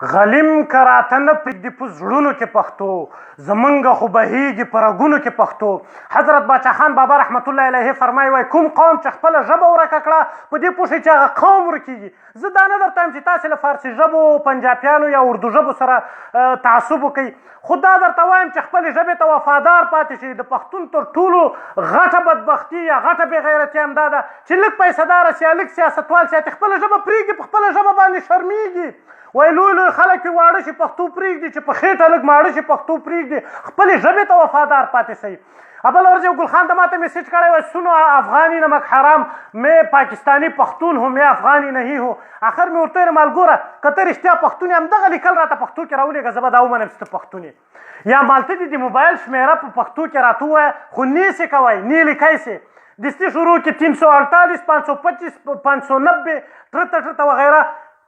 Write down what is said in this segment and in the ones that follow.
غلیم که راته نه پرېږدي په زړونو کې پښتو، زمونږ خو بهیږي په رګونو کې پښتو. حضرت باچا خان بابا رحمت الله علیه فرمایي وایي کوم قوم چې خپله ژبه ورکه کړه په دې پوه شئ چې هغه قوم ورکېږي. زه دا نه درته وایم چې تاسې له فارسي ژبو پنجابیانو یا اردو ژبو سره تعصب وکئ، خو دا درته وایم چې خپلې ژبې ته وفادار پاتې شئ. د پښتون تر ټولو غټه بدبختي یا غټه بېغیرتي همدا ده چې لږ پیسهداره سي یا لږ سیاستوال سي خپله ژبه پرېږدي، په خپله ژبه باندې شرمېږي. وایي لوی لوی خلک یې واړه شي پښتو پرېږدي، چې په خېټه لږ ماړه شي پښتو پرېږدي، خپلې ژبې ته وفادار پاتې شئ. بله ورځ یو ګل خان ته ماته میسیج کړی وای سنو افغانی نمک حرام میں پاکستانی پختون ہوں میں افغانی نہیں ہوں. آخر مې ورته ویل مالګوره که ته رښتیا پښتون یې همدغه لیکل راته پښتو کې راولېږه، زه به دا ومنم چې ته پښتون یې. یا مالته دې د موبایل شمېره په پښتو کې راته ووایه خو نیسې کوئ نه لیکئ سې دستی شروع کې 348 525 590 ټرته وغیره.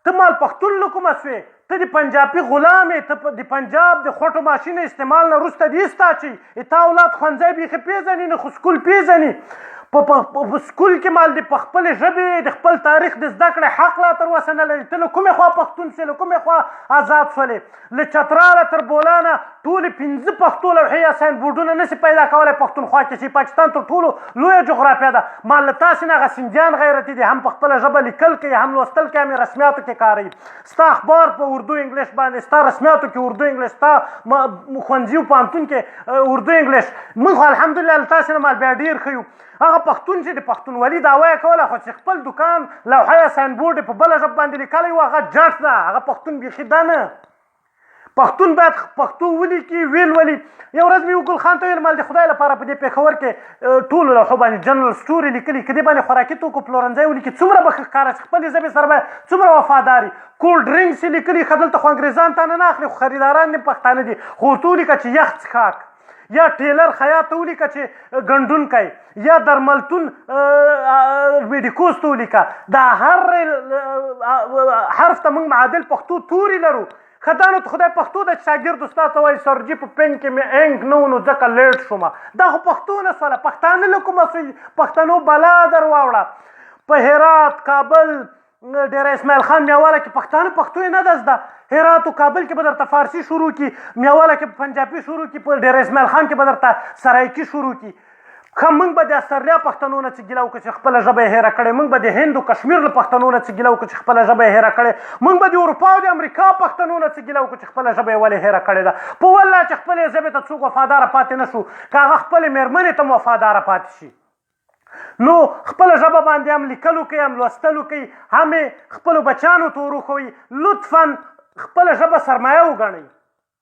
ته مال پښتون له کومه سوې؟ ته د پنجابي غلام یې، ته د پنجاب د خوټو ماشین استعمال نه وروسته دې ایستا چې تا اولاد ښوونځی بیخي پېژني نه خو سکول پېژني. په سکول کې مال د په خپلې ژبې د خپل تاریخ د زده کړې حق لا تر اوسه نه لري. ته له کومې خوا پښتون سې، له کومې خوا آزاد شولې؟ له چتراله تر بولانه ټولې 5 پښتو لوحې یا ساین بورډونه نسي پیدا کولی پښتونخوا کې چې پاکستان تر ټولو لویه جغرافیه ده. مال له تاسې نه هغه سندیان غیرتي دي، هم په خپله ژبه لیکل کوي، هم لوستل کوي، هم رسمیاتو کې کاروي. ستا اخبار په اردو انګلیش باندې، ستا رسمیاتو کې اردو انګلیش، ستا ښوونځي او پوهنتون کې اردو انګلیش. موږ خو الحمدلله له تاسې نه مال بیا ډېر ښه یو. هغه پښتون چې د پښتونولي دعوا یې کوله خو چې خپل دکان لوحه یا ساین بورډ یې په بله ژبه باندې لیکلی و هغه جټ ده، هغه پښتون بیخي ده نه. پښتون باید پښتو ولیکي، ویل ولي. یو ورځ مې یو ګل خان ته ویل مال د خدای لپاره په دې پېښور کې ټولو لوحو باندې جنرال سټوري لیکلي که دې باندې خوراکي توکو پلورنځی ولیکي څومره به ښه ښکاره چې خپلې ژبې سره به څومره وفاداري. کولډ ډرینکس یې لیکلي ښه دلته خو انګرېزان تا نه اخلي خو خریداران دې پښتانه دي، خو ورته ولیکه چې یخ څښاک، یا ټیلر خیاط ته ولیکه چې ګنډونکی، یا درملتون میډیکوز ته ولیکه. دا هر حرف ته موږ معادل پښتو توري لرو. ښه دا نو خدای پښتو ده چې شاګرد استاد ته وایي سرجي په پین کې مې انک نه و نو ځکه لیټ شومه. دا خو پښتو نه شوله، پښتانه له کومه سوی پښتنو بلا در واوړه. په هرات، کابل، ډېره اسماعیل خان میاواله کې پښتانه پښتو یې نه ده زده. هرات و کابل کې به درته فارسي شروع کړي، میاواله کې پنجابي شروع کړي، په ډېره اسماعیل خان کې به درته سرایکي شروع کړي. ښه موږ به د استرالیا پښتنو نه څه ګیله وکړو چې خپله ژبه یې هېره کړې، موږ به د هند و کشمیر له پښتنو نه څه ګیله وکړو چې خپله ژبه یې هېره کړې، موږ به د اروپا او د امریکا پښتنو نه څه ګیله وکړو چې خپله ژبه یې ولې هېره کړې ده. په والله چې خپلې ژبې ته څوک وفاداره پاتې نه شو، که هغه خپلې مېرمنې ته هم وفاداره پاتې شي نو خپله ژبه باندې هم لیکلو کوي، هم لوستلو کوي، هم یې خپلو بچیانو ته وروښوي. لطفا خپله ژبه سرمایه وګڼئ.